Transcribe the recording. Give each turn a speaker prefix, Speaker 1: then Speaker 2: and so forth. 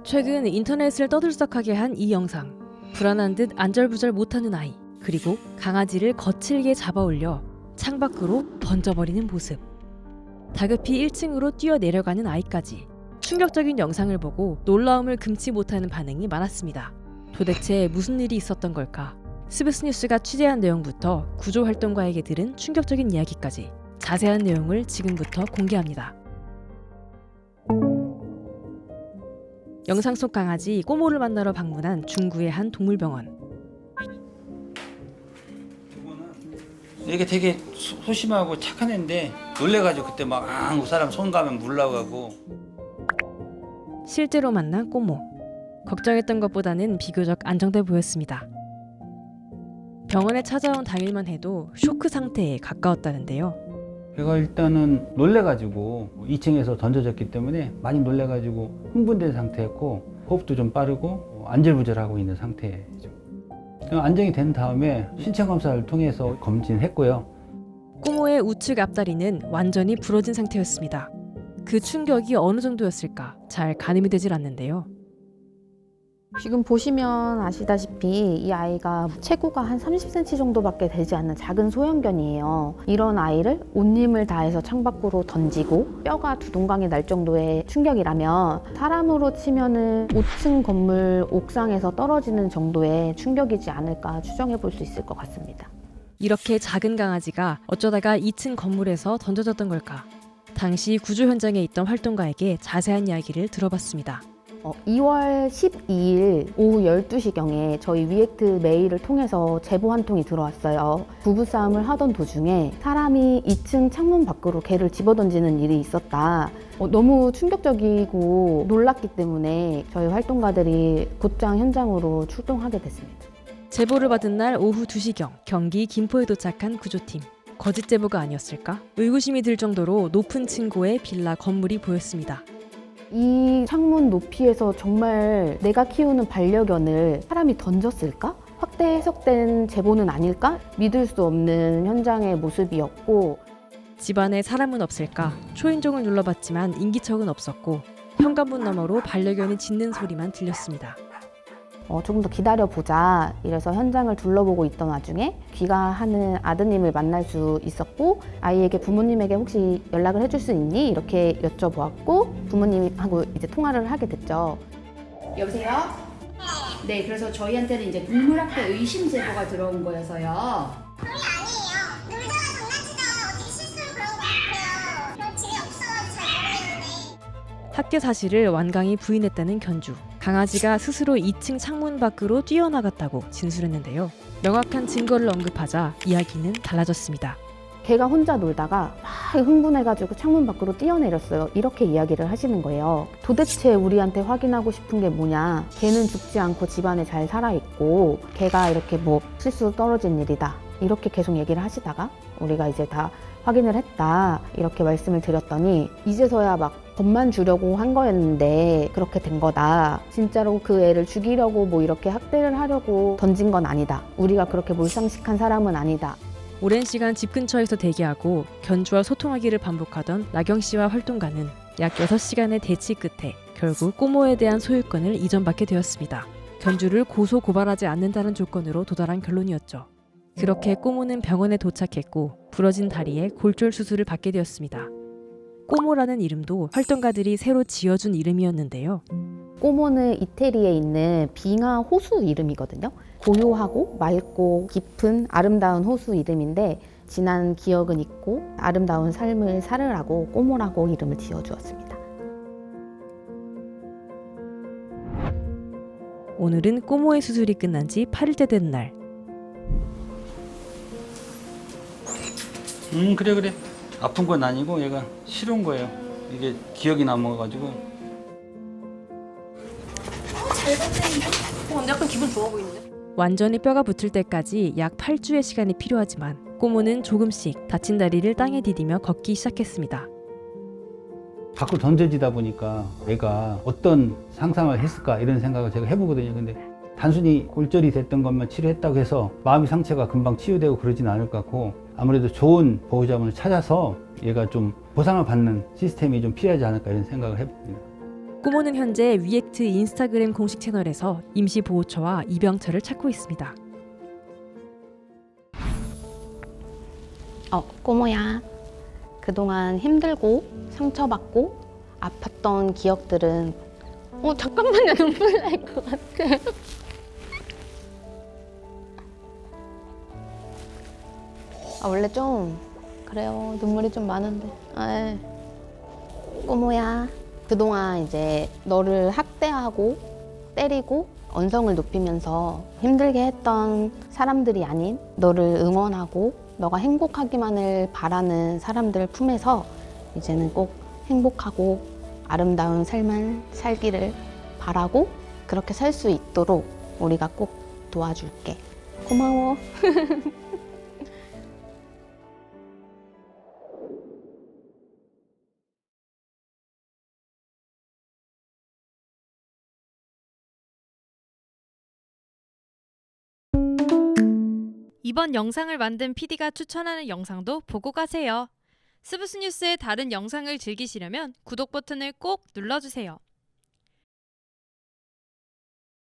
Speaker 1: 최근 인터넷을 떠들썩하게 한 이 영상. 불안한 듯 안절부절 못하는 아이, 그리고 강아지를 거칠게 잡아올려 창밖으로 던져버리는 모습. 다급히 1층으로 뛰어내려가는 아이까지. 충격적인 영상을 보고 놀라움을 금치 못하는 반응이 많았습니다. 도대체 무슨 일이 있었던 걸까? 스브스 뉴스가 취재한 내용부터 구조활동가에게 들은 충격적인 이야기까지 자세한 내용을 지금부터 공개합니다. 영상 속 강아지 꼬모를 만나러 방문한 중구의 한 동물병원.
Speaker 2: 이게 되게 소심하고 착한 애인데 놀래가지고 그때 막 하고 사람 손 가면 물러가고.
Speaker 1: 실제로 만난 꼬모. 걱정했던 것보다는 비교적 안정돼 보였습니다. 병원에 찾아온 당일만 해도 쇼크 상태에 가까웠다는데요.
Speaker 2: 걔가 일단은 놀래가지고 2층에서 던져졌기 때문에 많이 놀래가지고 흥분된 상태였고 호흡도 좀 빠르고 안절부절하고 있는 상태죠. 안정이 된 다음에 신체 검사를 통해서 검진했고요.
Speaker 1: 꼬모의 우측 앞다리는 완전히 부러진 상태였습니다. 그 충격이 어느 정도였을까 잘 가늠이 되질 않는데요.
Speaker 3: 지금 보시면 아시다시피 이 아이가 체구가 한 30cm 정도밖에 되지 않는 작은 소형견이에요. 이런 아이를 온 힘을 다해서 창밖으로 던지고 뼈가 두 동강이 날 정도의 충격이라면 사람으로 치면은 5층 건물 옥상에서 떨어지는 정도의 충격이지 않을까 추정해 볼 수 있을 것 같습니다.
Speaker 1: 이렇게 작은 강아지가 어쩌다가 2층 건물에서 던져졌던 걸까? 당시 구조 현장에 있던 활동가에게 자세한 이야기를 들어봤습니다.
Speaker 3: 2월 12일 오후 12시경에 저희 위액트 메일을 통해서 제보 한 통이 들어왔어요. 부부싸움을 하던 도중에 사람이 2층 창문 밖으로 개를 집어던지는 일이 있었다. 너무 충격적이고 놀랐기 때문에 저희 활동가들이 곧장 현장으로 출동하게 됐습니다.
Speaker 1: 제보를 받은 날 오후 2시경 경기 김포에 도착한 구조팀. 거짓 제보가 아니었을까? 의구심이 들 정도로 높은 층고의 빌라 건물이 보였습니다.
Speaker 3: 이 창문 높이에서 정말 내가 키우는 반려견을 사람이 던졌을까? 확대 해석된 제보는 아닐까? 믿을 수 없는 현장의 모습이었고,
Speaker 1: 집안에 사람은 없을까? 초인종을 눌러봤지만 인기척은 없었고 현관문 너머로 반려견이 짖는 소리만 들렸습니다.
Speaker 3: 조금 더 기다려보자 이래서 현장을 둘러보고 있던 와중에 귀가하는 아드님을 만날 수 있었고, 아이에게 부모님에게 혹시 연락을 해줄 수 있니? 이렇게 여쭤보았고 부모님하고 이제 통화를 하게 됐죠.
Speaker 4: 여보세요? 네, 그래서 저희한테는 이제 동물학대 의심 제보가 들어온 거여서요.
Speaker 5: 그게 아니에요. 놀다가 장난치다가 어떻게 실수로 그런 것 같아요. 별 죄 없어가지고 잘 모르겠는데.
Speaker 1: 학대 사실을 완강히 부인했다는 견주. 강아지가 스스로 2층 창문 밖으로 뛰어나갔다고 진술했는데요. 명확한 증거를 언급하자 이야기는 달라졌습니다.
Speaker 3: 걔가 혼자 놀다가 막 흥분해가지고 창문 밖으로 뛰어내렸어요. 이렇게 이야기를 하시는 거예요. 도대체 우리한테 확인하고 싶은 게 뭐냐? 걔는 죽지 않고 집안에 잘 살아있고 걔가 이렇게 뭐 실수로 떨어진 일이다. 이렇게 계속 얘기를 하시다가 우리가 이제 다 확인을 했다. 이렇게 말씀을 드렸더니 이제서야 막 겁만 주려고 한 거였는데 그렇게 된 거다. 진짜로 그 애를 죽이려고 뭐 이렇게 학대를 하려고 던진 건 아니다. 우리가 그렇게 몰상식한 사람은 아니다.
Speaker 1: 오랜 시간 집 근처에서 대기하고 견주와 소통하기를 반복하던 나경 씨와 활동가는 약 6시간의 대치 끝에 결국 꼬모에 대한 소유권을 이전받게 되었습니다. 견주를 고소 고발하지 않는다는 조건으로 도달한 결론이었죠. 그렇게 꼬모는 병원에 도착했고 부러진 다리에 골절 수술을 받게 되었습니다. 꼬모라는 이름도 활동가들이 새로 지어준 이름이었는데요.
Speaker 3: 꼬모는 이태리에 있는 빙하 호수 이름이거든요. 고요하고 맑고 깊은 아름다운 호수 이름인데 지난 기억은 있고 아름다운 삶을 살으라고 꼬모라고 이름을 지어주었습니다.
Speaker 1: 오늘은 꼬모의 수술이 끝난 지 8일째 된 날.
Speaker 2: 그래. 아픈 건 아니고 얘가 싫은 거예요. 이게 기억이 남아가지고.
Speaker 4: 약간 기분 좋아 보이는데?
Speaker 1: 완전히 뼈가 붙을 때까지 약 8주의 시간이 필요하지만 꼬모는 조금씩 다친 다리를 땅에 디디며 걷기 시작했습니다.
Speaker 2: 밖으로 던져지다 보니까 얘가 어떤 상상을 했을까 이런 생각을 제가 해보거든요. 근데 단순히 골절이 됐던 것만 치료했다고 해서 마음의 상처가 금방 치유되고 그러진 않을 것 같고, 아무래도 좋은 보호자분을 찾아서 얘가 좀 보상을 받는 시스템이 좀 필요하지 않을까 이런 생각을 해봅니다.
Speaker 1: 꼬모는 현재 위액트 인스타그램 공식 채널에서 임시보호처와 입양처를 찾고 있습니다.
Speaker 3: 꼬모야. 그동안 힘들고 상처받고 아팠던 기억들은 잠깐만요. 눈물 날 것 같아. 원래 좀 그래요. 눈물이 좀 많은데. 꼬모야. 그동안 이제 너를 학대하고 때리고 언성을 높이면서 힘들게 했던 사람들이 아닌 너를 응원하고 너가 행복하기만을 바라는 사람들 품에서 이제는 꼭 행복하고 아름다운 삶을 살기를 바라고 그렇게 살 수 있도록 우리가 꼭 도와줄게. 고마워.
Speaker 1: 이번 영상을 만든 PD가 추천하는 영상도 보고 가세요. 스브스 뉴스의 다른 영상을 즐기시려면 구독 버튼을 꼭 눌러주세요.